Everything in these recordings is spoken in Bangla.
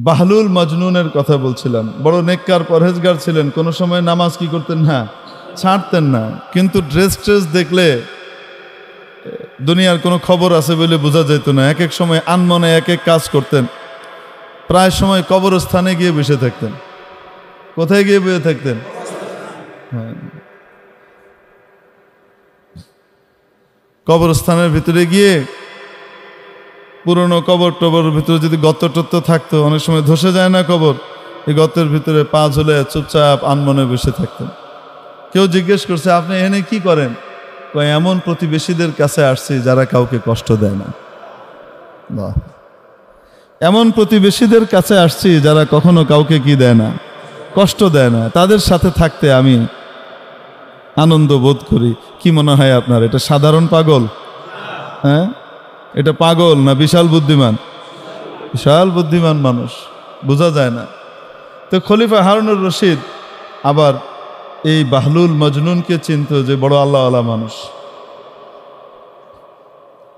বাহলুল মজনুনের কথা বলছিলাম। বড় নেককার পরহেজগার ছিলেন, কোনো সময় নামাজ কি করতেন না, ছাড়তেন না। কিন্তু ড্রেস ট্রেস দেখলে দুনিয়ার কোনো খবর আছে বলে বোঝা যেত না। এক এক সময় আনমনে এক এক কাজ করতেন। প্রায় সময় কবরস্থানে গিয়ে বসে থাকতেন। কোথায় গিয়ে বসে থাকতেন? কবরস্থানের ভিতরে গিয়ে পুরনো কবর টবরের ভিতরে যদি গর্ত টত্ত থাকতো, অনেক সময় ধসে যায় না কবর, এই গর্তের ভিতরে পা ঝুলে চুপচাপ আনমনে বসে থাকতেন। কেউ জিজ্ঞেস করছে, আপনি এখানে কি করেন? এমন প্রতিবেশীদের কাছে আসছি যারা কাউকে কষ্ট দেয় না। এমন প্রতিবেশীদের কাছে আসছি যারা কখনো কাউকে কি দেয় না, কষ্ট দেয় না। তাদের সাথে থাকতে আমি আনন্দ বোধ করি। কি মনে হয় আপনার, এটা সাধারণ পাগল? হ্যাঁ, এটা পাগল না বিশাল বুদ্ধিমান? বিশাল বুদ্ধিমান মানুষ, বোঝা যায় না। তো খলিফা হারুনুর রশিদ আবার এই বাহলুল মজনুনকে চিনত যে বড় আল্লাহওয়ালা মানুষ,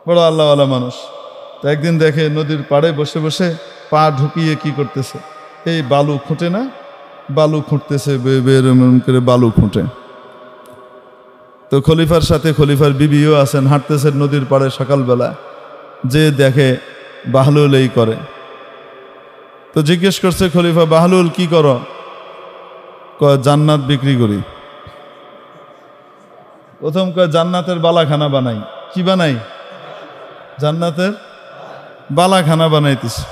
বড় আল্লাহওয়ালা মানুষ। তো একদিন দেখে নদীর পাড়ে বসে বসে পা ঢুকিয়ে কি করতেছে, এই বালু খুঁটে না, বালু খুঁটতেছে, করে বালু খুঁটে। তো খলিফার সাথে খলিফার বিবিও আছেন, হাঁটতেছেন নদীর পাড়ে সকালবেলা, যে দেখে বাহলুল এই করে। তো জিজ্ঞেস করছে খলিফা, বাহলুল কি করো? কয় জান্নাত বিক্রি করি। প্রথম কয় জান্নাতের বালাখানা বানাই। কি বানাই? জান্নাতের বালাখানা বানাইতেছে।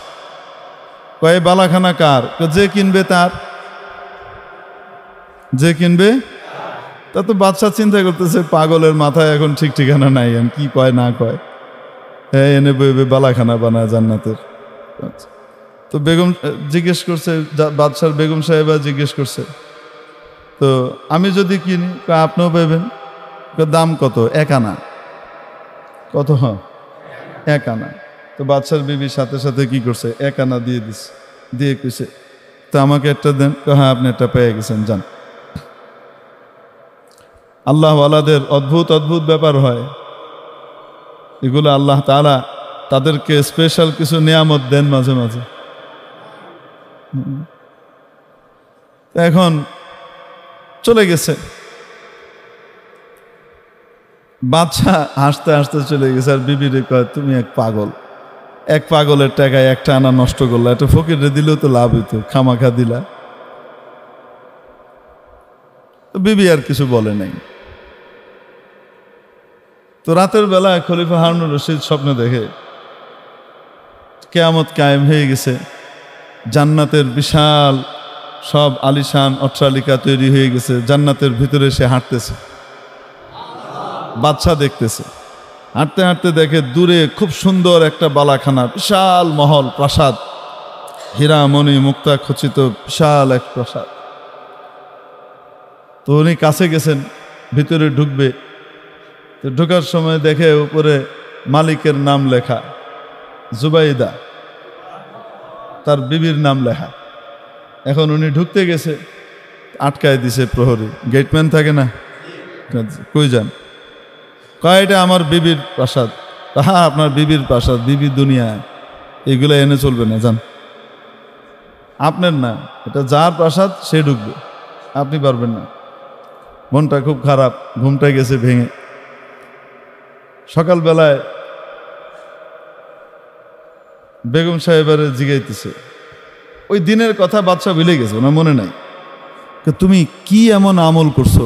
কয় বালাখানা কার? যে কিনবে তার। যে কিনবে তা তো বাদশা চিন্তা করতেছে, পাগলের মাথায় এখন ঠিক ঠিকানা নাই, কি কয় না কয়। হ্যাঁ, এনে বালাখানা বানায় জান্নাতের। তো বেগম জিজ্ঞেস করছে, বাদশার বেগম সাহেবা জিজ্ঞেস করছে, তো আমি যদি কিনি? আপনিও পাবেন। দাম কত? 1 আনা। কত? 1 আনা। তো বাদশার বিবির সাথে সাথে কি করছে, 1 আনা দিয়ে দিচ্ছে। দিয়ে কইছে, তো আমাকে একটা দেন। হ্যাঁ, আপনি একটা পেয়ে গেছেন, যান। আল্লাহওয়ালাদের অদ্ভুত অদ্ভুত ব্যাপার হয় এগুলো। আল্লাহ তাআলা তাদেরকে স্পেশাল কিছু নিয়ামত দেন মাঝে মাঝে। এখন চলে গেছে বাদশা, হাসতে হাসতে চলে গেছে। আর বিবিরে কয়, তুমি এক পাগল, এক পাগলের টাকায় 1 আনা নষ্ট করলা, একটা ফকিরে দিলেও তো লাভ হইতো, খামাখা দিলা। বিবি আর কিছু বলে নাই। তো রাতের বেলায় খলিফা হারুনুর রশিদ স্বপ্নে দেখে কিয়ামত কায়েম হয়ে গেছে, জান্নাতের বিশাল সব আলিশান অট্টালিকা তৈরি হয়ে গেছে, জান্নাতের ভিতরে সে হাঁটতেছে, বাদশা দেখতেছে। হাঁটতে হাঁটতে দেখে দূরে খুব সুন্দর একটা বালাখানা, বিশাল মহল, প্রাসাদ, হীরা মণি মুক্তা খচিত বিশাল এক প্রাসাদ। তো উনি কাছে গেছেন, ভিতরে ঢুকবে। তো ঢোকার সময় দেখে উপরে মালিকের নাম লেখা, জুবাইদা, তার বিবির নাম লেখা। এখন উনি ঢুকতে গেছে, আটকায় দিছে প্রহরী, গেটম্যান থাকে না, কই যান? কয় এটা আমার বিবির প্রাসাদ। হ্যাঁ, আপনার বিবির প্রাসাদ, বিবি দুনিয়ায়, এগুলো এনে চলবে না, যান। আপনার না, এটা যার প্রাসাদ সে ঢুকবে, আপনি পারবেন না। মনটা খুব খারাপ, ঘুমটা গেছে ভেঙে। সকালবেলায় বেগম সাহেবের জিগাইতেছে, ওই দিনের কথা বাদশা ভুলে গেছে, ওনার মনে নাই। তুমি কি এমন আমল করছো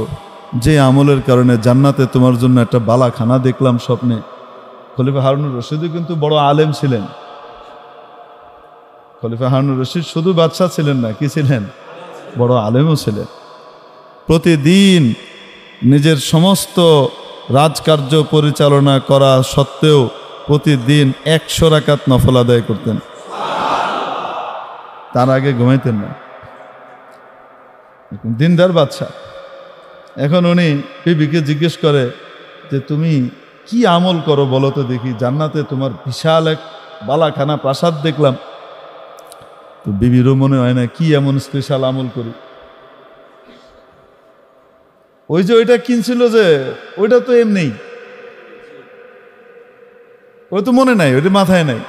যে আমলের কারণে জান্নাতে তোমার জন্য একটা বালাখানা দেখলাম স্বপ্নে। খলিফা হারুনুর রশিদ কিন্তু বড় আলেম ছিলেন। খলিফা হারুনুর রশিদ শুধু বাদশা ছিলেন না, কি ছিলেন? বড় আলেমও ছিলেন। প্রতিদিন নিজের সমস্ত রাজকার্য পরিচালনা করা সত্ত্বেও প্রতিদিন 100 রাকাত নফল আদায় করতেন, তার আগে ঘুমাইতেন না। দিনদার বাদশা। এখন উনি বিবিকে জিজ্ঞেস করে যে, তুমি কি আমল করো বলো তো দেখি, জান্নাতে তোমার বিশাল এক বালাখানা প্রাসাদ দেখলাম। তো বিবিরও মনে হয় না কি এমন স্পেশাল আমল করি। ওই যে ওইটা কিনছিল যে, ওইটা তো এমনি, ওই তো মনে নাই, ওইটা মাথায় নাই।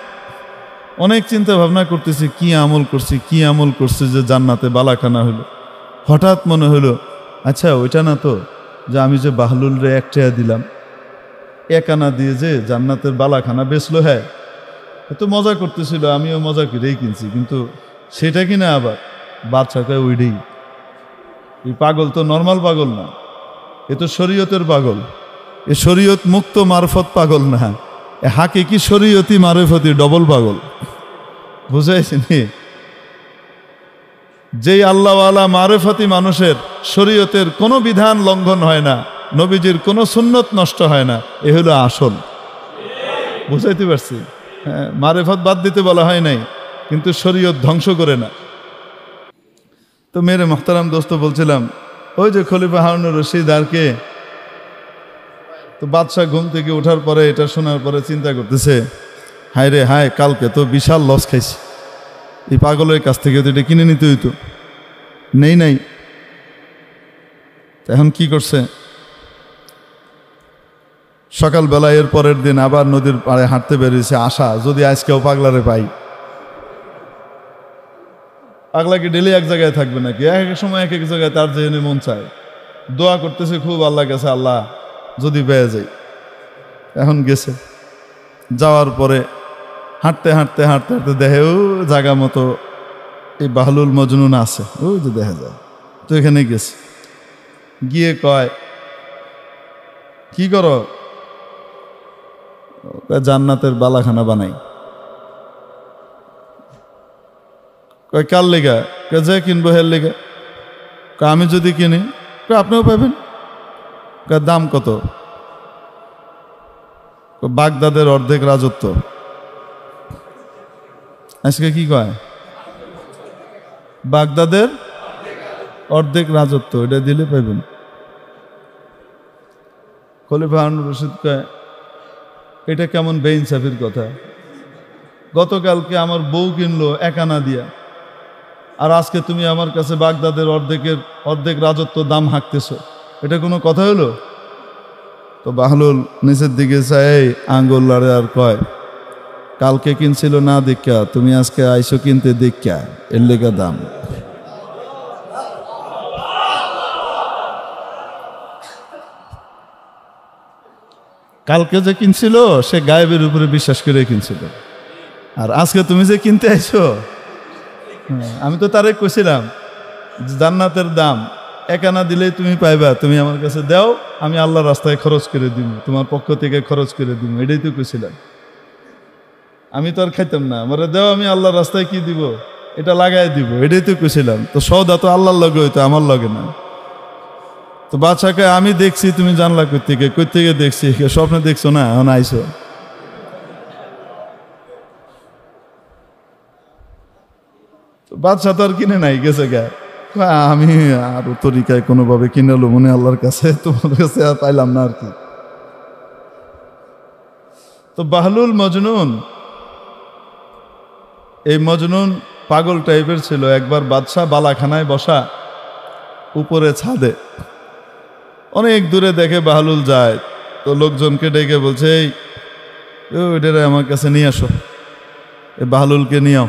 অনেক চিন্তা ভাবনা করতেছি কি আমল করছি যে জান্নাতে বালাখানা হলো। হঠাৎ মনে হলো আচ্ছা ওইটা না তো যে আমি যে বাহলুল রে 1 টাকা দিলাম, 1 আনা দিয়ে যে জান্নাতের বালাখানা বেচলো। হ্যাঁ, তো মজা করতেছিল, আমিও মজা করেই কিনছি, কিন্তু সেটা কিনা আবার বাদশা কয় ওইটাই। এই পাগল তো নর্মাল পাগল না, এ তো শরীয়তের পাগল, এ শরীয়ত মুক্ত মারফত পাগল না, এ হাকিকি শরীয়তি মারফতি ডবল পাগল। বুঝাইছিনি? যেই আল্লাহওয়ালা মারফতি মানুষের শরীয়তের কোনো বিধান লঙ্ঘন হয় না, নবীজির কোনো সুন্নত নষ্ট হয় না, এ হলো আসল। বুঝাইতে পারছি? হ্যাঁ, মারেফত বাদ দিতে বলা হয় নাই, কিন্তু শরীয়ত ধ্বংস করে না। তো মেরে মোহতারাম দোস্ত বলছিলাম, ওই যে খলিফা হারুনুর রশিদ আর কে, তো বাদশাহ ঘুম থেকে ওঠার পরে এটা শোনার পরে চিন্তা করতেছে, হায় রে হায়, কালকে তো বিশাল লস খাইছি, এই পাগলের কাছ থেকে তো এটা কিনে নিতে হইতো, নাই। এখন কি করছে, সকালবেলা এর পরের দিন আবার নদীর পাড়ে হাঁটতে বেরিয়েছে, আশা যদি আজকেও পাগলারে পাই। পাগলা কি ডেলি এক জায়গায় থাকবে নাকি? এক এক সময় এক এক জায়গায় তার যেখানে মন চায়। দোয়া করতেছে খুব আল্লাহ কাছে, আল্লাহ যদি পেয়ে যাই। এখন গেছে, যাওয়ার পরে হাঁটতে দেখে ও জায়গা মতো এই বাহলুল মজনুন আছে, ওই যে দেখা যায়। তো এখানে গেছে, গিয়ে কয় কি করো? জান্নাতের বালাখানা বানাই। কয় কার লেগা? যে কিনবো হের লেগা। আমি যদি কিনি আপনিও পাবেন। দাম কত? বাগদাদের অর্ধেক রাজত্ব। আজকে কি কয়? বাগদাদের অর্ধেক রাজত্ব, এটা দিলে পাইবেন। খলিফা হারুনুর রশিদ কয় এটা কেমন বেইনসাফির কথা? গতকালকে আমার বউ কিনলো 1 আনা দিয়া, আর আজকে তুমি আমার কাছে বাগদাদের অর্ধেক রাজত্ব দাম হাঁকতেছো, এটা কোনো কথা হলো? তো বাহলুল নিচের দিকে চাই আঙ্গুল লাড়ে আর কয়, কালকে কিনছিল না দেখা, তুমি আজকে আইসো কিনতে দেখা, এর লেগা দাম। কালকে যে কিনছিল সে গায়েবের উপরে বিশ্বাস করে কিনছিল, আর আজকে তুমি যে কিনতে আইছো, আমি তো তারে কইছিলাম জান্নাতের দাম 1 আনা দিলেই তুমি পাইবা, তুমি আমার কাছে দাও, আমি আল্লাহর রাস্তায় খরচ করে দিব, তোমার পক্ষ থেকে খরচ করে দিব, এটাই তো কইছিলাম। আমি তো আর খাইতাম না, আমারে দাও, আমি আল্লাহর রাস্তায় কি দিব, এটা লাগাই দিব, এটাই তো কইছিলাম। তো সওদা তো আল্লাহর লগে হইতো, আমার লগে না। তো বাদশাকে আমি দেখছি, তুমি জানলা কই থেকে দেখছি, স্বপ্নে দেখছো না, এখন আইসো। বাদশা তো আর কিনে নাই, গেছে গা, আমি আরো তরিকায় কোনোভাবে কিনেলো মনে আল্লাহর কাছে, তোমার কাছে আর পাইলাম না আর কি। তো বাহলুল মজনুন, এই মজনুন পাগল টাইপের ছিল। একবার বাদশা বালাখানায় বসা, উপরে ছাদে, অনেক দূরে দেখে বাহলুল যায়, তো লোকজনকে ডেকে বলছে, এই ওইটারে আমার কাছে নিয়ে আসো, এই বাহলুলকে নিয়েও।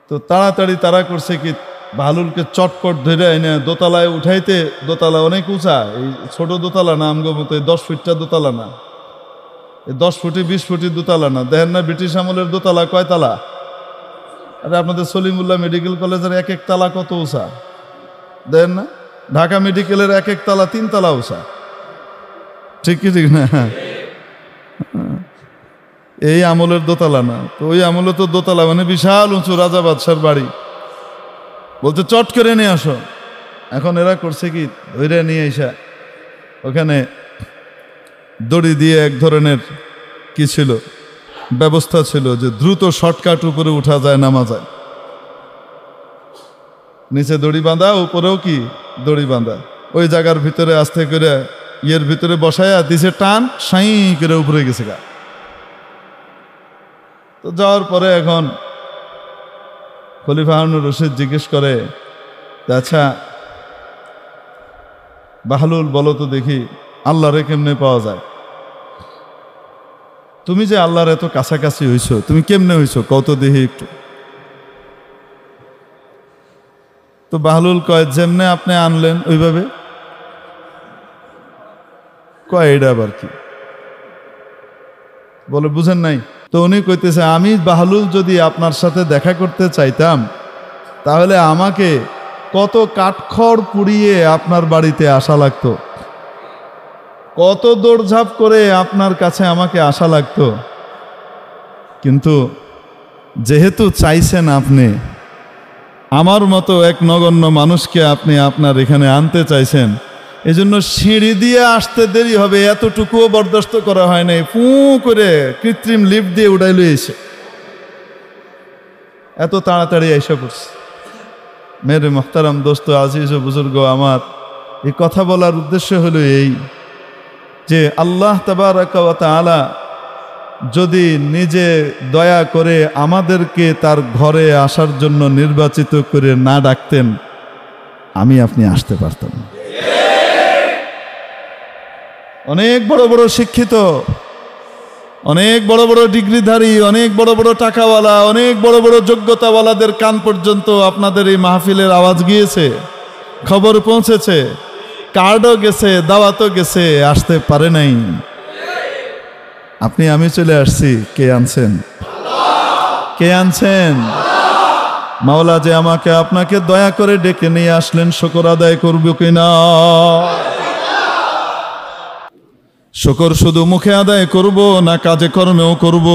তো তাড়াতাড়ি তারা করছে কি, বাহলুলকে চটপট ধরে এনে দোতলায় উঠাইতে, দোতলা অনেক উঁচা, এই ছোট দোতলা না, আমগো মতো 10 ফিটটা দোতলা না, এই 10 ফুটি 20 ফুটি দোতলা না। দেখেন না ব্রিটিশ আমলের দোতলা কয় তালা? আরে আপনাদের সলিমুল্লাহ মেডিকেল কলেজের 1 তালা কত উঁচা দেখেন না? ঢাকা মেডিকেলের 1 তালা 3 তালা উঁচা, ঠিক কি ঠিক না? এই আমলের দোতলা না। তো ওই আমলে তো দোতলা মানে বিশাল উঁচু, রাজা বাদশার বাড়ি। বলতে চট করে নিয়ে আসো। এখন এরা করছে কি, ধরে নিয়ে এসা ওখানে দড়ি দিয়ে এক ধরনের কি ছিল ব্যবস্থা ছিল, যে দ্রুত শর্টকাট উপরে উঠা যায়, নামা যায়। নিচে দড়ি বাঁধা, উপরেও কি দড়ি বাঁধা। ওই জায়গার ভিতরে আস্তে করে ইয়ের ভিতরে বসায়া দিছে টান, সাই করে উপরে গেছে গা। তো যাওয়ার পরে এখন খলিফা হারুনুর রশিদ জিজ্ঞেস করে, আচ্ছা বাহলুল বলো তো দেখি, আল্লাহরে কেমনে পাওয়া যায়? তুমি যে আল্লাহর এত কাছাকাছি হইছো, তুমি কেমনে হইছো কত দেহি একটু। তো বাহলুল কয়, যেমনে আপনি আনলেন ওইভাবে। কয় এটা আবার কি? বলে বুঝেন নাই? তো উনি কইতেছে, আমি বাহলুল যদি আপনার সাথে দেখা করতে চাইতাম তাহলে আমাকে কত কাঠখড় পুড়িয়ে আপনার বাড়িতে আসা লাগতো, কত দৌড়ঝাঁপ করে আপনার কাছে আমাকে আসা লাগতো। কিন্তু যেহেতু চাইছেন আপনি, আমার মতো এক নগণ্য মানুষকে আপনি আপনার এখানে আনতে চাইছেন, এজন্য সিঁড়ি দিয়ে আসতে দেরি হবে এতটুকুও বরদাস্ত করা হয় নাই, ফু করে কৃত্রিম লিফট দিয়ে উঠাই লইছে, এত তাড়াতাড়ি এসে পড়ছে। মেরে মোহতারাম দোস্ত আজিজ ও বুজুর্গ আমার, এই কথা বলার উদ্দেশ্য হলো এই যে আল্লাহ তাবারাকা ওয়া তাআলা যদি নিজে দয়া করে আমাদেরকে তার ঘরে আসার জন্য নির্বাচিত করে না ডাকতেন, আমি আপনি আসতে পারতাম। অনেক বড় বড় শিক্ষিত, অনেক বড় বড় ডিগ্রিধারী, অনেক বড় বড় টাকাওয়ালা, অনেক বড় বড় যোগ্যতাওয়ালাদের কান পর্যন্ত আপনাদের এই মাহফিলের আওয়াজ গিয়েছে, খবর পৌঁছেছে, কার্ডও গেছে, দাওয়াতও গেছে, আসতে পারে নাই। আপনি আমি চলে আসছি, কে আনছেন? কে আনছেন? মাওলা যে আমাকে আপনাকে দয়া করে ডেকে নিয়ে আসলেন, শুকর আদায় করব কিনা? শুকর শুধু মুখে আদায় করব না কাজে কর্মেও করব?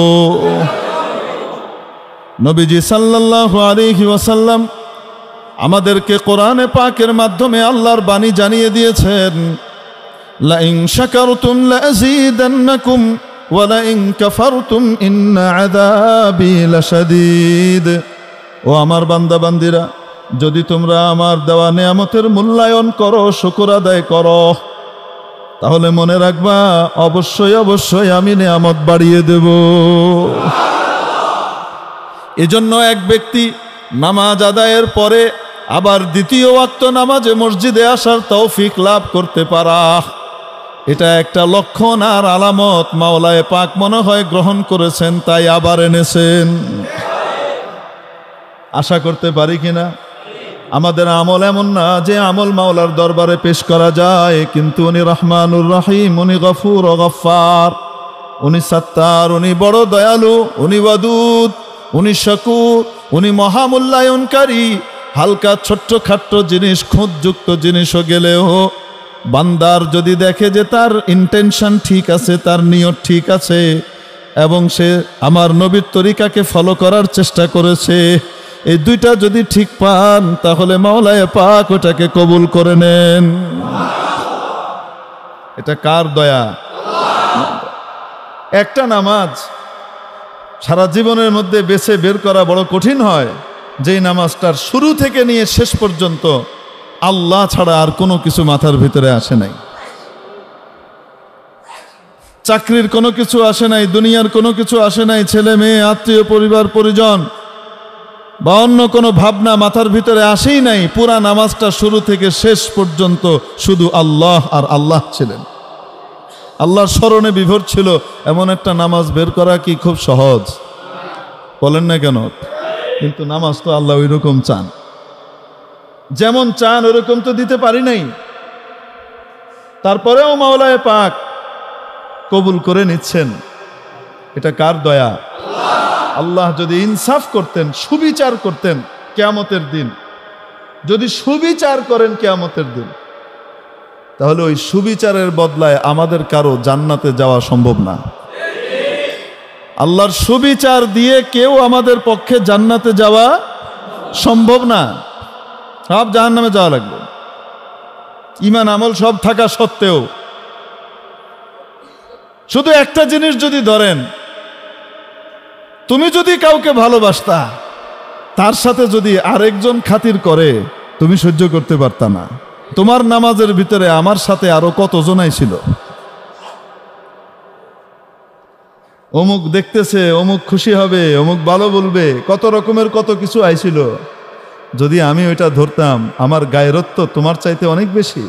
নবীজি সাল্লাল্লাহু আলাইহি ওয়াসাল্লাম আমাদেরকে কোরআনে পাকের মাধ্যমে আল্লাহর বাণী জানিয়ে দিয়েছেন, লা ইন শাকারতুম লাযীদান্নাকুম ওয়া লা ইন কাফারতুম ইন্না আযাবি লাশাদীদ। ও আমার বান্দা বান্দিরা, যদি তোমরা আমার দেওয়া নেয়ামতের মূল্যায়ন করো, শুকর আদায় করো, তাহলে মনে রাখবা অবশ্যই অবশ্যই আমি নেয়ামত বাড়িয়ে দেব। এজন্য এক ব্যক্তি নামাজ আদায়ের পরে আবার দ্বিতীয় ওয়াক্ত নামাজে মসজিদে আসার তৌফিক লাভ করতে পারা, এটা একটা লক্ষণ আর আলামত। মাওলায়ে পাক মনে হয় গ্রহণ করেছেন, তাই আবার এনেছেন। আশা করতে পারি কিনা? আমাদের আমল এমন না যে আমল মাওলার দরবারে পেশ করা যায়, কিন্তু উনি রহমানুর রহিম, উনি গফুর ও গফফার, উনি সত্তার, উনি বড় দয়ালু, উনি ওয়াদুদ, উনি শাকুর, উনি মহামূল্যায়নকারী। হালকা ছোট্ট খাট্ট জিনিস, খুঁতযুক্ত জিনিসও গেলেও বান্দার যদি দেখে যে তার ইন্টেনশন ঠিক আছে, তার নিয়ত ঠিক আছে, এবং সে আমার নবীর তরিকাকে ফলো করার চেষ্টা করেছে, এই দুইটা যদি ঠিক পান, তাহলে মাওলায়ে পাক ওটাকে কবুল করে নেন। এটা কার দয়া? একটা নামাজ সারা জীবনের মধ্যে বেছে বের করা বড় কঠিন হয়, যেই নামাজটার শুরু থেকে নিয়ে শেষ পর্যন্ত আল্লাহ ছাড়া আর কোনো কিছু মাথার ভিতরে আসে নাই। চাকরির কোনো কিছু আসে নাই, দুনিয়ার কোনো কিছু আসে নাই, ছেলে মেয়ে, আত্মীয়, পরিবার পরিজন বা অন্য কোনো ভাবনা মাথার ভিতরে আসেই নাই। পুরা নামাজটা শুরু থেকে শেষ পর্যন্ত শুধু আল্লাহ আর আল্লাহ ছিলেন, আল্লাহর স্মরণে বিভোর ছিল। এমন একটা নামাজ বের করা কি খুব সহজ? বলেন না কেন? কিন্তু নামাজ তো আল্লাহ ওই রকম চান, যেমন চান ওরকম তো দিতে পারি নাই। তারপরেও মাওলায়ে পাক কবুল করে নিচ্ছেন। এটা কার দয়া? আল্লাহ যদি ইনসাফ করতেন, সুবিচার করতেন কিয়ামতের দিন, যদি সুবিচার করেন কিয়ামতের দিন, তাহলে ওই সুবিচারের বদলায় আমাদের কারো জান্নাতে যাওয়া সম্ভব না। আল্লাহর সুবিচার দিয়ে কেউ আমাদের পক্ষে জান্নাতে যাওয়া সম্ভব না, সব জাহান্নামে যাওয়া লাগবে। ঈমান আমল সব থাকা সত্ত্বেও শুধু একটা জিনিস যদি ধরেন, তুমি যদি কাউকে ভালোবাসতা, তার সাথে যদি আরেকজন খাতির করে, তুমি সহ্য করতে পারতা না। তোমার নামাজের ভিতরে আমার সাথে আরো কতজনাই ছিল, অমুক দেখতেছে, অমুক খুশি হবে, অমুক ভালো বলবে, কত রকমের কত কিছু আইছিল। যদি আমি ওইটা ধরতাম, আমার গায়রত্ব তোমার চাইতে অনেক বেশি।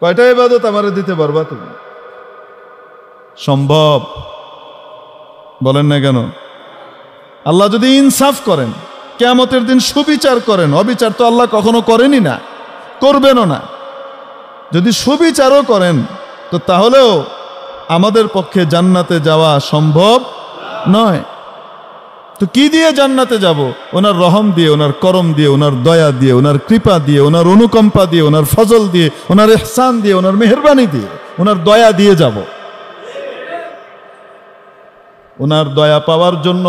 কয়টা ইবাদত আমারে দিতে পারবা তুমি? সম্ভব? বলেন না কেন? আল্লাহ যদি ইনসাফ করেন, কিয়ামতের দিন সুবিচার করেন, অবিচার তো আল্লাহ কখনো করেনই না, করবেনও না, যদি সুবিচারও করেন তো তাহলেও আমাদের পক্ষে জান্নাতে যাওয়া সম্ভব নয়। তো কি দিয়ে জান্নাতে যাব? ওনার রহম দিয়ে, ওনার করম দিয়ে, ওনার দয়া দিয়ে, ওনার কৃপা দিয়ে, ওনার অনুকম্পা দিয়ে, ওনার ফজল দিয়ে, ওনার ইহসান দিয়ে, ওনার মেহেরবানি দিয়ে, ওনার দয়া দিয়ে যাব। ওনার দয়া পাওয়ার জন্য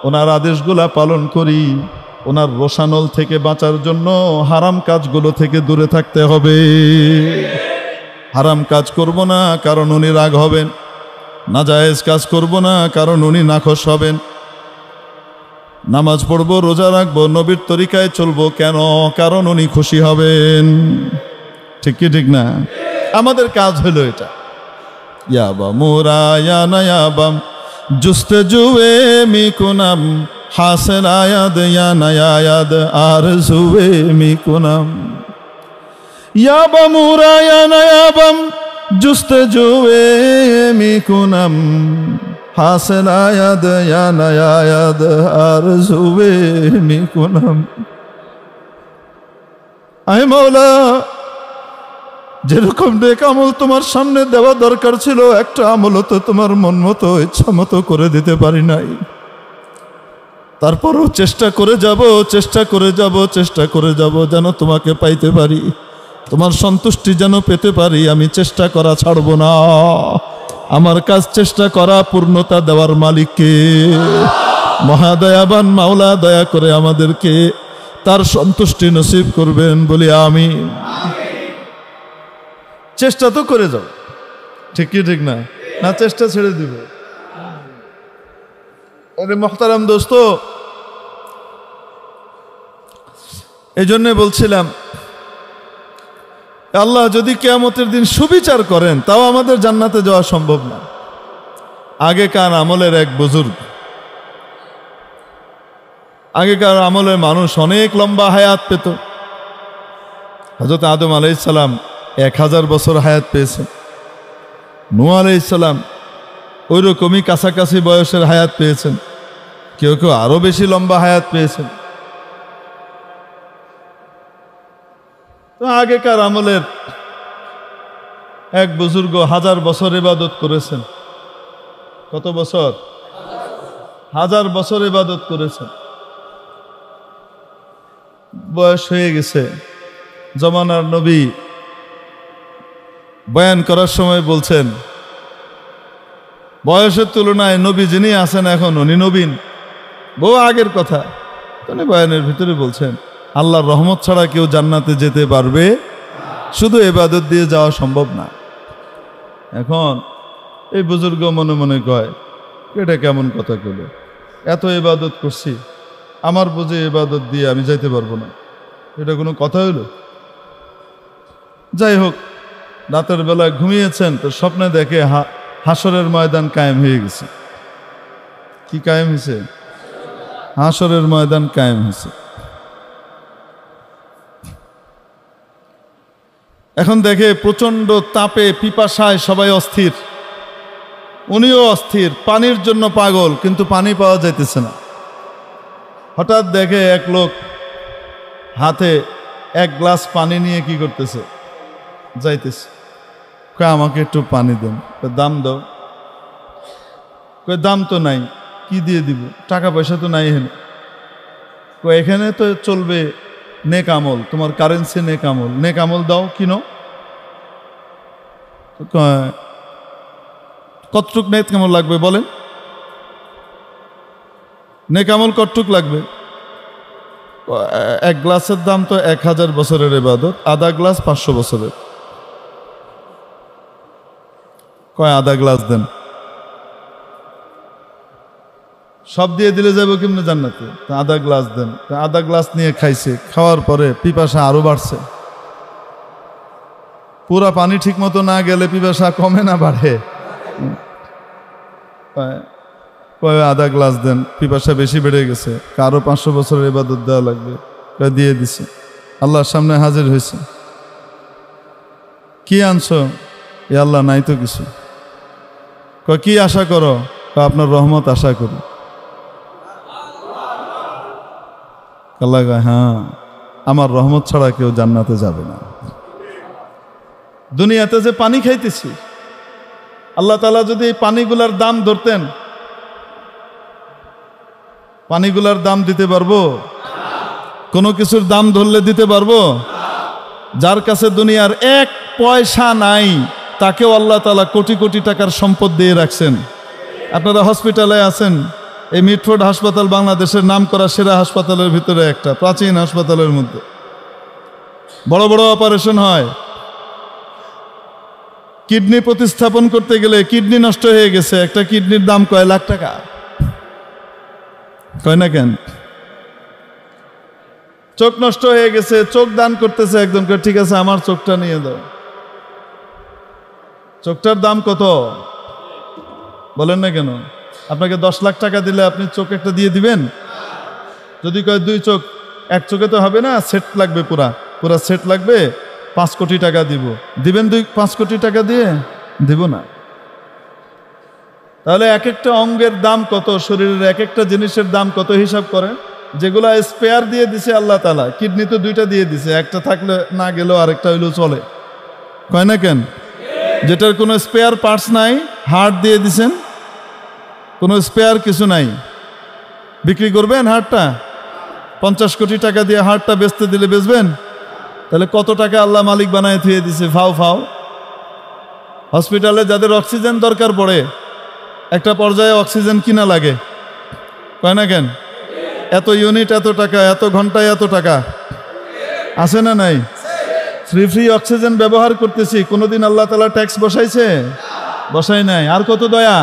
ওনার আদেশগুলা পালন করি, ওনার রোশানল থেকে বাঁচার জন্য হারাম কাজগুলো থেকে দূরে থাকতে হবে। হারাম কাজ করব না, কারণ উনি রাগ হবেন। নাজায়েজ কাজ করব না, কারণ উনি নাখোশ হবেন। নামাজ পড়বো, রোজা রাখবো, নবীর তরিকায় চলবো, কেন? কারণ উনি খুশি হবেন। ঠিক কি ঠিক না? আমাদের কাজ হলো এটা। ইয়াবা মুরায়ানা ইয়াবাম জুস্তে জুয়ে মিকুনাম হাসেল আয়াদ ইয়ানায়াদ আর জুয়ে মিকুনাম। ইয়াবা মুরায়ানা ইয়াবাম জুস্তে জুয়ে মিকুনাম হাসেল আয়াদ ইয়ানায়াদ আর জুয়ে মিকুনাম। আয় মাওলা, যেরকম নেক আমল তোমার সামনে দেওয়া দরকার ছিল, একটা আমলও তো তোমার মন মতো ইচ্ছা মতো করে দিতে পারি নাই। তারপরও চেষ্টা করে যাব, চেষ্টা করে যাব, চেষ্টা করে যাব যেন তোমাকে পাইতে পারি, তোমার সন্তুষ্টি যেন পেতে পারি। আমি চেষ্টা করা ছাড়ব না। আমার কাজ চেষ্টা করা, পূর্ণতা দেওয়ার মালিককে মহাদয়াবান মাওলা দয়া করে আমাদেরকে তার সন্তুষ্টি নসিব করবেন বলি আমিন। চেষ্টা তো করে যাও, ঠিক কি ঠিক না? না চেষ্টা ছেড়ে দিব? আরে মুহতারাম দোস্ত, এই জন্যে বলছিলাম, আল্লাহ যদি কিয়ামতের দিন সুবিচার করেন তাও আমাদের জান্নাতে যাওয়া সম্ভব না। আগেকার আমলের এক বুজুর্গ, আগেকার আমলের মানুষ অনেক লম্বা হায়াত পেত। হযরত আদম আলাইহিস সালাম 1000 বছর হায়াত পেয়েছেন। নূহ আলাইহিস সালাম ওই রকমই কাছাকাছি বয়সের হায়াত পেয়েছেন। কেউ কেউ আরো বেশি লম্বা হায়াত পেয়েছেন। তো আগেকার আমলের এক বুজুর্গ 1000 বছর ইবাদত করেছেন। কত বছর? 1000 বছর ইবাদত করেছেন। বয়স হয়ে গেছে। জমানার নবী বয়ান করার সময় বলছেন, বয়সের তুলনায় নবী যিনি আছেন এখন উনি নবীন, বহু আগের কথা। উনি বয়ানের ভিতরে বলছেন, আল্লাহর রহমত ছাড়া কেউ জান্নাতে যেতে পারবে, শুধু ইবাদত দিয়ে যাওয়া সম্ভব না। এখন এই বুজুর্গ মনে মনে কয়, এটা কেমন কথা কইল? এত ইবাদত করছি, আমার বুঝে ইবাদত দিয়ে আমি যাইতে পারবো না, এটা কোনো কথা হইল? যাই হোক, রাতের বেলা ঘুমিয়েছেন তো স্বপ্নে দেখে হাসরের ময়দান কায়েম হয়ে গেছে। কি কায়েম হয়েছে? হাসরের ময়দান কায়েম হয়েছে। এখন দেখে প্রচন্ড তাপে পিপাসায় সবাই অস্থির, উনিও অস্থির, পানির জন্য পাগল, কিন্তু পানি পাওয়া যাইতেছে না। হঠাৎ দেখে এক লোক হাতে 1 গ্লাস পানি নিয়ে কি করতেছে, যাইতেছে। কয় আমাকে একটু পানি দেন। দাম দাও। কয় দাম তো নাই, কি দিয়ে দিব, টাকা পয়সা তো নাই এখানে। কয় এখানে তো চলবে নেক আমল, তোমার কারেন্সি নেক আমল, নেক আমল দাও, কিনো। কতটুক নেক আমল লাগবে বলেন? নেক আমল কতটুক লাগবে? 1 গ্লাসের দাম তো 1000 বছরের ইবাদত, আধা গ্লাস 500 বছরের। কয় আধা গ্লাস দেন। সব দিয়ে দিলে যাবো কেমনে জান্নাতে? আধা গ্লাস দেন। আধা গ্লাস নিয়ে খাইছে, খাওয়ার পরে পিপাসা আরো বাড়ছে। পুরা পানি ঠিক মতো না গেলে পিপাসা কমে না বাড়ে? কয় আধা গ্লাস দেন, পিপাসা বেশি বেড়ে গেছে, কারো 500 বছরের ইবাদত দেওয়া লাগবে। দিয়ে দিছে। আল্লাহর সামনে হাজির হয়েছে। কি আনছো? এ আল্লাহ, নাই তো কিছু। কয় কি আশা করো? কয় আপনার রহমত আশা করি। আল্লাহ কয় হ্যাঁ, আমার রহমত ছাড়া কেউ জান্নাতে যাবে না। দুনিয়াতে যে পানি খাইতেছি, আল্লাহ তাআলা যদি এই পানিগুলার দাম ধরতেন, পানিগুলার দাম দিতে পারবো? কোনো কিছুর দাম ধরলে দিতে পারবো? যার কাছে দুনিয়ার এক পয়সা নাই তাকেও আল্লাহ তাআলা কোটি কোটি টাকার সম্পদ দিয়ে রাখছেন। আপনারা হসপিটালে আছেন, এই মিটফোর্ড হাসপাতাল বাংলাদেশের নামকরা সেরা হাসপাতালের ভিতরে একটা, প্রাচীন হাসপাতালের মধ্যে বড় বড় অপারেশন হয়। কিডনি প্রতিস্থাপন করতে গেলে কিডনি নষ্ট হয়ে গেছে, একটা কিডনির দাম কয় লাখ টাকা। কয় না কেন? চোখ নষ্ট হয়ে গেছে, চোখ দান করতেছে একদম, ঠিক আছে আমার চোখটা নিয়ে দাও। চোখটার দাম কত বলেন না কেন? আপনাকে 10 লাখ টাকা দিলে আপনি চোখ একটা দিয়ে দিবেন? যদি কয় 2 চোখ, এক চোখে তো হবে না, সেট লাগবে, পুরা সেট লাগবে, 5 কোটি টাকা দিব, দিবেন 5 কোটি টাকা দিয়ে? দিব না। তাহলে এক একটা অঙ্গের দাম কত, শরীরের এক একটা জিনিসের দাম কত হিসাব করেন। যেগুলা স্পেয়ার দিয়ে দিছে আল্লাহ তাআলা, কিডনি তো 2টা দিয়ে দিছে, একটা থাকলে না গেলেও আরেকটা হইলেও চলে, কয় না কেন? যেটার কোনো স্পেয়ার পার্টস নাই, হার্ট দিয়ে দিছেন, কোনো স্পেয়ার কিছু নাই, বিক্রি করবেন হার্টটা? 50 কোটি টাকা দিয়ে হার্টটা বেচতে দিলে বেচবেন? তাহলে কত টাকা আল্লাহ মালিক বানায় থুয়ে দিছে ফাও ফাও। হসপিটালে যাদের অক্সিজেন দরকার পড়ে, একটা পর্যায়ে অক্সিজেন কিনা লাগে, কয় না কেন? এত ইউনিট এত টাকা, এত ঘন্টায় এত টাকা, আছে না নাই? ফ্রি অক্সিজেন ব্যবহার করতেছি, কোনোদিন আল্লাহ তাআলা ট্যাক্স বসাইছে? বসাই নাই। আর কত দয়া।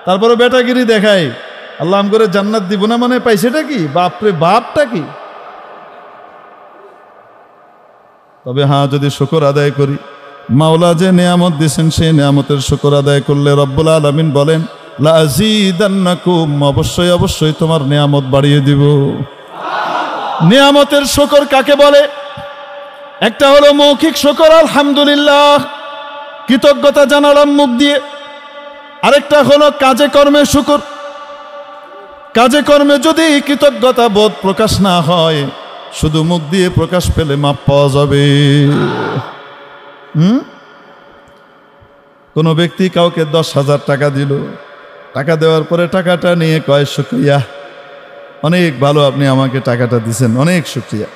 তারপরে বেটাগিরি দেখাই, আল্লাহ আম করে জান্নাত দিব না, মানে পাইছেটা কি? বাপরে বাপটা কি? তবে হ্যাঁ, যদি শুকর আদায় করি, মাওলা যে নিয়ামত দিয়েছেন সেই নিয়ামতের শুকর আদায় করলে রব্বুল আলামিন বলেন লা আযীদান্নাকুম, অবশ্যই অবশ্যই তোমার নিয়ামত বাড়িয়ে দিব। নিয়ামতের শুকর কাকে বলে? একটা হলো মৌখিক শুকর, আলহামদুলিল্লাহ, কৃতজ্ঞতা জানালাম মুখ দিয়ে। আরেকটা হলো কাজে কর্মে শুকর। কাজে কর্মে যদি কৃতজ্ঞতা বোধ প্রকাশ না হয়, শুধু মুখ দিয়ে প্রকাশ পেলে মাপ পাওয়া যাবে। কোনো ব্যক্তি কাউকে 10,000 টাকা দিল, টাকা দেওয়ার পরে টাকাটা নিয়ে কয় শুকরিয়া, অনেক ভালো আপনি আমাকে টাকাটা দিছেন, অনেক শুকরিয়া।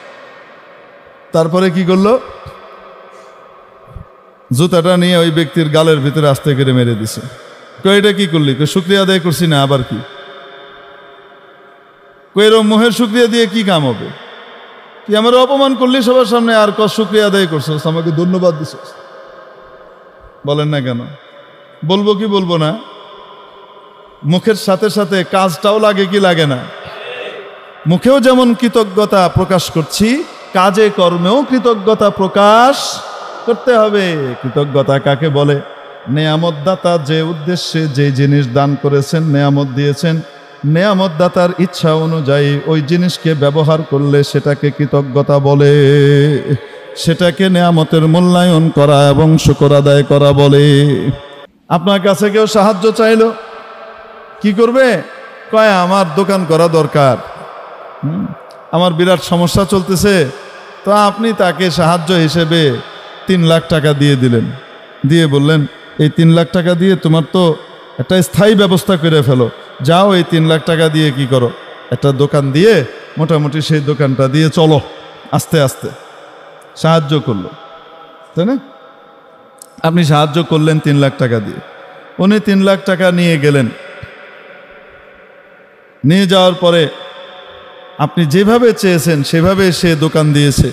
তারপরে কি করলো? জুতাটা নিয়ে ওই ব্যক্তির গালের ভিতরে আস্তে করে মেরে দিছে। কই এটা কি করলি? কই শুকরিয়া আদায় করছি না, আবার কি? কই এরকম মোহের শুকরিয়া দিয়ে কি কাম হবে? তুই আমার অপমান করলি সবার সামনে, আর শুকরিয়া আদায় করছিস, আমাকে ধন্যবাদ দিছিস। বলেন না কেন? বলবো কি বলবো না? মুখের সাথে সাথে কাজটাও লাগে কি লাগে না? মুখেও যেমন কৃতজ্ঞতা প্রকাশ করছি, কাজে কর্মেও কৃতজ্ঞতা প্রকাশ করতে হবে। কৃতজ্ঞতা কাকে বলে? নেয়ামত দাতা যে উদ্দেশ্যে যে জিনিস দান করেছেন, নেয়ামত দিয়েছেন, নেয়ামত দাতার ইচ্ছা অনুযায়ী ওই জিনিসকে ব্যবহার করলে সেটাকে কৃতজ্ঞতা বলে। সেটাকে নেয়ামতের মূল্যায়ন করা এবং শুকর আদায় করা বলে। আপনার কাছে কেউ সাহায্য চাইলো, কি করবে? কয় আমার দোকান করা দরকার, আমার বিরাট সমস্যা চলতেছে, তো আপনি তাকে সাহায্য হিসেবে 3 লাখ টাকা দিয়ে দিলেন, দিয়ে বললেন এই 3 লাখ টাকা দিয়ে তোমার তো একটা স্থায়ী ব্যবস্থা করে ফেলো, যাও এই 3 লাখ টাকা দিয়ে কি করো, একটা দোকান দিয়ে মোটামুটি সেই দোকানটা দিয়ে চলো। আস্তে আস্তে সাহায্য করলো, তাই না? আপনি সাহায্য করলেন 3 লাখ টাকা দিয়ে, উনি 3 লাখ টাকা নিয়ে গেলেন। নিয়ে যাওয়ার পরে আপনি যেভাবে চেয়েছেন সেভাবে সে দোকান দিয়েছে,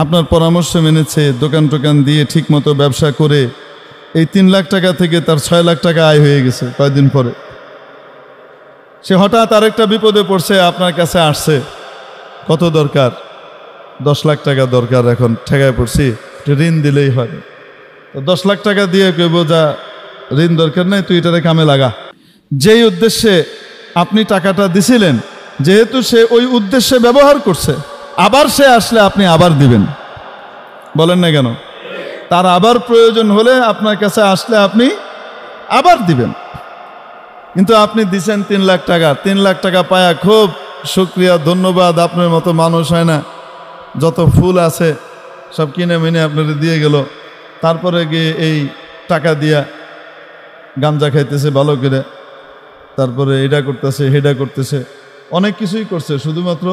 আপনার পরামর্শ মেনেছে, দোকান টোকান দিয়ে ঠিকমতো ব্যবসা করে এই 3 লাখ টাকা থেকে তার 6 লাখ টাকা আয় হয়ে গেছে। কয়েকদিন পরে সে হঠাৎ আরেকটা বিপদে পড়ছে, আপনার কাছে আসছে। কত দরকার? 10 লাখ টাকা দরকার, এখন ঠেকায় পড়ছি, ঋণ দিলেই হয়। তো 10 লাখ টাকা দিয়ে কইব যা, ঋণ দরকার নাই, তুই এটারে কামে লাগা। যেই উদ্দেশ্যে আপনি টাকাটা দিছিলেন, যেহেতু সে ওই উদ্দেশ্যে ব্যবহার করছে, আবার সে আসলে আপনি আবার দিবেন। বলেন না কেন? তার আবার প্রয়োজন হলে আপনার কাছে আসলে আপনি আবার দিবেন। কিন্তু আপনি দিছেন 3 লাখ টাকা, 3 লাখ টাকা পায়া খুব শুকরিয়া ধন্যবাদ, আপনার মতো মানুষ হয় না, যত ফুল আছে সব কিনে মিনে আপনারা দিয়ে গেল, তারপরে গিয়ে এই টাকা দিয়া গাঞ্জা খাইতেছে ভালো করে, তারপরে এটা করতেছে হেডা করতেছে, অনেক কিছুই করছে, শুধুমাত্র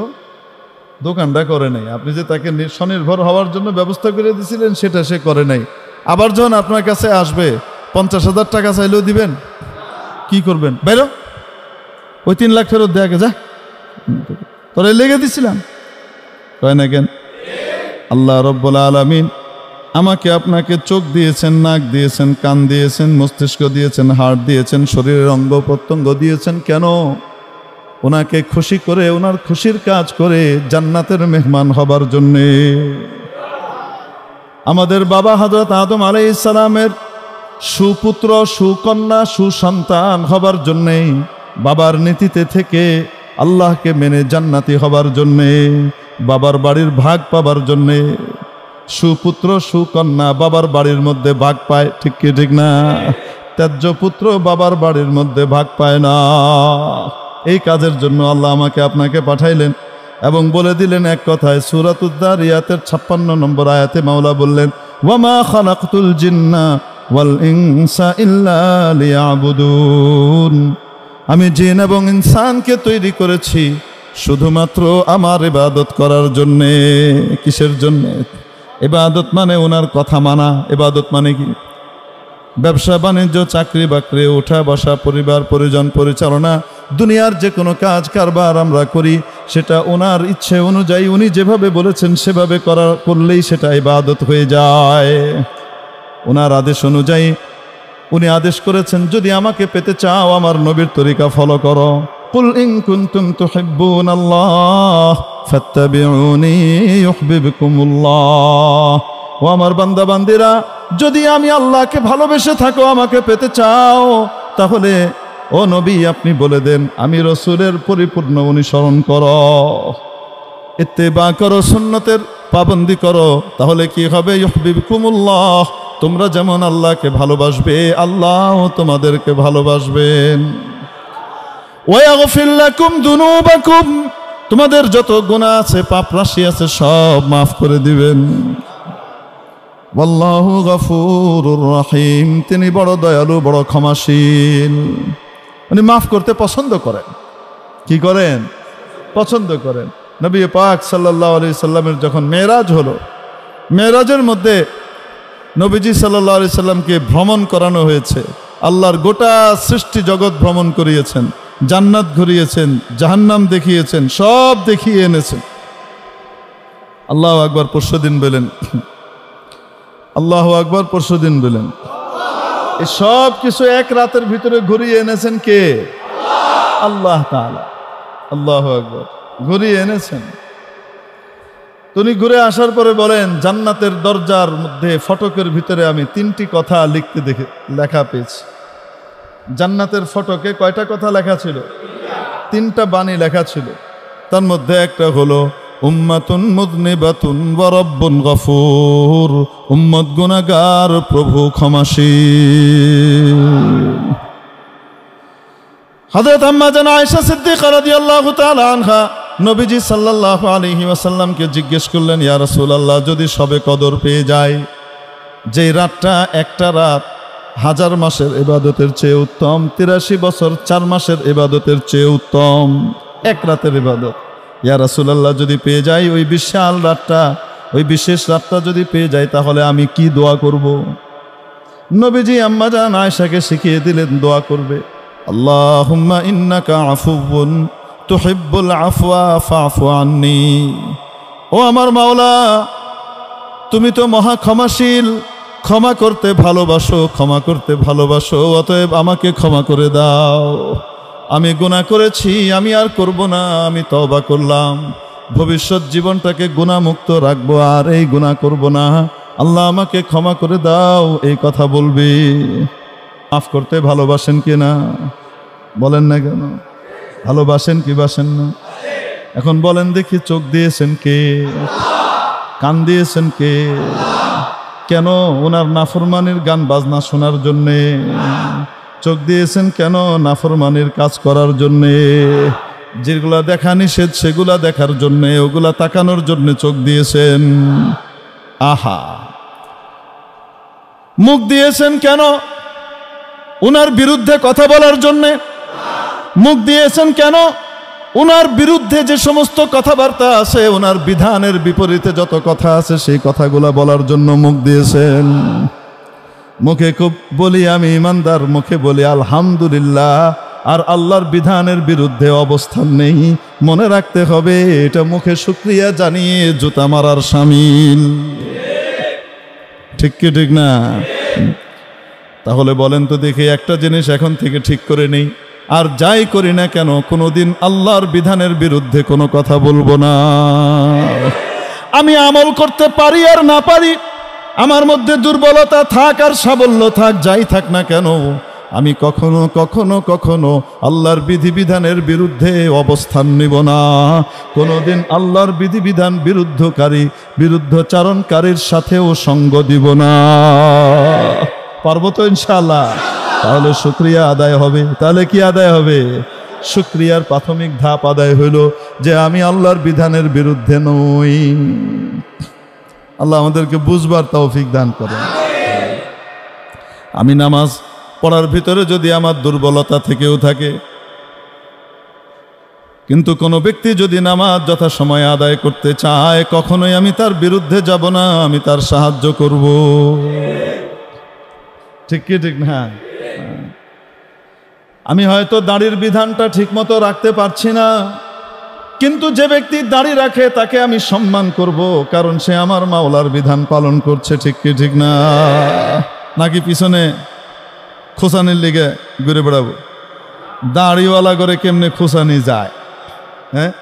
দোকানটা করে নাই। আপনি যে তাকে স্বনির্ভর হওয়ার জন্য ব্যবস্থা করে দিয়েছিলেন সেটা সে করে নাই। আবার যখন আপনার কাছে আসবে 50,000 টাকা চাইলেও দিবেন? কি করবেন? বাইরো, ওই 3 লাখ ফেরত দেয়া গে, যা তোরে লেগে দিছিলাম, কয় না কেন? আল্লাহ রব্বুল আলামিন আমাকে আপনাকে চোখ দিয়েছেন, নাক দিয়েছেন, কান দিয়েছেন, মস্তিষ্ক দিয়েছেন, হাড় দিয়েছেন, শরীরের অঙ্গ প্রত্যঙ্গ দিয়েছেন। কেন? ওনাকে খুশি করে, ওনার খুশির কাজ করে জান্নাতের মেহমান হবার জন্যে। আমাদের বাবা হযরত আদম আলাইহিস সালামের সুপুত্র, সুকন্যা, সুসন্তান হবার জন্যে, বাবার নীতিতে থেকে আল্লাহকে মেনে জান্নাতি হবার জন্যে, বাবার বাড়ির ভাগ পাবার জন্যে। সুপুত্র সুকন্যা বাবার বাড়ির মধ্যে ভাগ পায়, ঠিক কি ঠিক না? ত্যায্য পুত্র বাবার বাড়ির মধ্যে ভাগ পায় না। এই কাজের জন্য আল্লাহ আমাকে আপনাকে পাঠাইলেন এবং বলে দিলেন এক কথায়, সূরাতুদ যারিয়াতের 56 নম্বর আয়াতে মাওলা বললেন, ওয়ামা খালাকতুল জিন্না ওয়াল ইনসা ইল্লা লিয়াবুদুন। আমি জিন এবং ইনসানকে তৈরি করেছি শুধুমাত্র আমার ইবাদত করার জন্যে। কিসের জন্যে? ইবাদত মানে ওনার কথা মানা। ইবাদত মানে কি? ব্যবসা বাণিজ্য, চাকরি বাকরি, ওঠা বসা, পরিবার পরিজন পরিচালনা, দুনিয়ার যে কোনো কাজ কারবার আমরা করি সেটা ওনার ইচ্ছে অনুযায়ী, উনি যেভাবে বলেছেন সেভাবে করলেই সেটা ইবাদত হয়ে যায়। ওনার আদেশ অনুযায়ী, উনি আদেশ করেছেন, যদি আমাকে পেতে চাও আমার নবীর তরিকা ফলো করো। কুল ইন কুনতুম তুহিব্বুনাল্লাহ ফাত্তাবিউনি ইউহিব্বুকুমুল্লাহ। ও আমার বান্দা বান্দিরা, যদি আমি আল্লাহকে ভালোবেসে থাকো, আমাকে পেতে চাও, তাহলে ও নবী আপনি বলে দেন, আমি রসুলের পরিপূর্ণ অনুসরণ করো, ইত্তেবা করো, সুন্নতের পাবন্দি করো। তাহলে কি হবে? ইউহিব্বুকুমুল্লাহ। তোমরা যেমন আল্লাহকে ভালোবাসবে, আল্লাহ তোমাদেরকে ভালোবাসবেন। ওয়াগফির লাকুম যুনুবাকুম। তোমাদের যত গুনাহ আছে, পাপ রাশি আছে, সব মাফ করে দিবেন। আল্লাহু গফুরুর রহিম। তিনি বড় দয়ালু, বড় ক্ষমাশীল। উনি মাফ করতে পছন্দ করেন। কি করেন? পছন্দ করেন। নবী পাক সাল্লাল্লাহু আলাইহি সাল্লামের যখন মেরাজ হলো, মেরাজের মধ্যে নবীজি সাল্লাল্লাহু আলাইহি সাল্লামকে ভ্রমণ করানো হয়েছে। আল্লাহর গোটা সৃষ্টি জগৎ ভ্রমণ করিয়েছেন, জান্নাত ঘুরিয়েছেন, জাহান্নাম দেখিয়েছেন, সব দেখিয়ে এনেছেন। আল্লাহু আকবার পরশুদিন বলেন, আল্লাহু আকবার পরশুদিন বলেন। এই সব কিছু এক রাতের ভিতরে ঘুরিয়ে এনেছেন কে? আল্লাহ তাআলা। আল্লাহু আকবার। ঘুরিয়ে এনেছেন। তিনি ঘুরে আসার পরে বলেন, জান্নাতের দরজার মধ্যে ফটকের ভিতরে আমি 3টি কথা লেখা পেয়েছি। জান্নাতের ফটকে কয়টা কথা লেখা ছিল? 3টা বাণী লেখা ছিল। তার মধ্যে একটা হলো উম্মাতুন মুযনিবাতুন ওয়া রাব্বুন গফুর। উম্মত গুনাহগার, প্রভু ক্ষমাশীল। হযরত আম্মা জান আয়েশা সিদ্দিকা রাদিয়াল্লাহু তাআলা আনহা নবীজি সাল্লাল্লাহু আলাইহি ওয়াসাল্লামকে জিজ্ঞেস করলেন, ইয়া রাসূলুল্লাহ, যদি সবে কদর পেয়ে যায়, যেই রাতটা একটা রাত 1000 মাসের ইবাদতের চেয়ে উত্তম, 83 বছর 4 মাসের ইবাদতের চেয়ে উত্তম এক রাতের ইবাদত, ইয়া রাসূলুল্লাহ যদি পেয়ে যাই ওই বিশাল রাতটা, ওই বিশেষ রাতটা যদি পেয়ে যাই, তাহলে আমি কি দোয়া করব? নবীজি আম্মা জান আয়েশাকে শিখিয়ে দিলেন দোয়া করবে, আল্লাহুম্মা ইন্নাকা আফুউন তুহিব্বুল আফওয়া ফাফু আন্নি। ও আমার মাওলা, তুমি তো মহা ক্ষমাশীল, ক্ষমা করতে ভালোবাসো, ক্ষমা করতে ভালোবাসো, অতএব আমাকে ক্ষমা করে দাও। আমি গুনাহ করেছি, আমি আর করব না, আমি তওবা করলাম, ভবিষ্যৎ জীবনটাকে গুনাহমুক্ত রাখবো, আর এই গুনাহ করব না, আল্লাহ আমাকে ক্ষমা করে দাও, এই কথা বলবি। মাফ করতে ভালোবাসেন কি না? বলেন না কেন? ভালোবাসেন কি বাসেন না? এখন বলেন দেখি, চোখ দিয়েছেন কে? কান দিয়েছেন কে? কেন? ওনার নাফরমানির গান বাজনা শোনার জন্যে। চোখ দিয়েছেন কেন? নাফরমানির কাজ করার জন্যে। যেগুলা দেখা নিষেধ সেগুলা দেখার জন্যে, ওগুলা তাকানোর জন্যে চোখ দিয়েছেন। আহা, মুখ দিয়েছেন কেন? উনার বিরুদ্ধে কথা বলার জন্যে। মুখ দিয়েছেন কেন? উনার বিরুদ্ধে যে সমস্ত কথাবার্তা আছে, উনার বিধানের বিপরীতে যত কথা আছে সেই কথাগুলা বলার জন্য মুখ দিয়েছেন। মুখে খুব বলি আমি ইমানদার, মুখে বলি আলহামদুলিল্লাহ, আর আল্লাহর বিধানের বিরুদ্ধে অবস্থান নেই। মনে রাখতে হবে এটা মুখে শুকরিয়া জানিয়ে জুতা মারার শামিল। ঠিক কি ঠিক না? তাহলে বলেন তো দেখি, একটা জিনিস এখন থেকে ঠিক করে নেই, আর যাই করি না কেন কোনোদিন আল্লাহর বিধানের বিরুদ্ধে কোনো কথা বলবো না। আমি আমল করতে পারি আর না পারি, আমার মধ্যে দুর্বলতা থাক আর সাবল্য থাক, যাই থাক না কেন, আমি কখনো কখনো কখনো আল্লাহর বিধিবিধানের বিরুদ্ধে অবস্থান নিব না। কোনোদিন আল্লাহর বিধিবিধান বিরুদ্ধচারণকারীর সাথেও সঙ্গ দিব না। পারবো তো ইনশাআল্লাহ? তাহলে শুকরিয়া আদায় হবে। তাহলে কি আদায় হবে? শুকরিয়ার প্রাথমিক ধাপ আদায় হইল যে আমি আল্লাহর বিধানের বিরুদ্ধে নই। আল্লাহ আমাদেরকে বুঝবার তৌফিক দান করেন। আমি নামাজ পড়ার ভিতরে যদি আমার দুর্বলতা থেকেও থাকে, কিন্তু কোনো ব্যক্তি যদি নামাজ যথাসময়ে আদায় করতে চায়, কখনোই আমি তার বিরুদ্ধে যাব না, আমি তার সাহায্য করব। ঠিক কি ঠিক না? আমি হয়তো দাড়ির বিধানটা ঠিক মতো রাখতে পারছি না, কিন্তু যে ব্যক্তি দাড়ি রাখে তাকে আমি সম্মান করব, কারণ সে আমার মাওলার বিধান পালন করছে। ঠিক কি ঠিক না? নাকি পিছনে খোসানির লিগে ঘুরে বেড়াবো? দাড়িওয়ালা করে কেমনে খোসানি যায়? হ্যাঁ,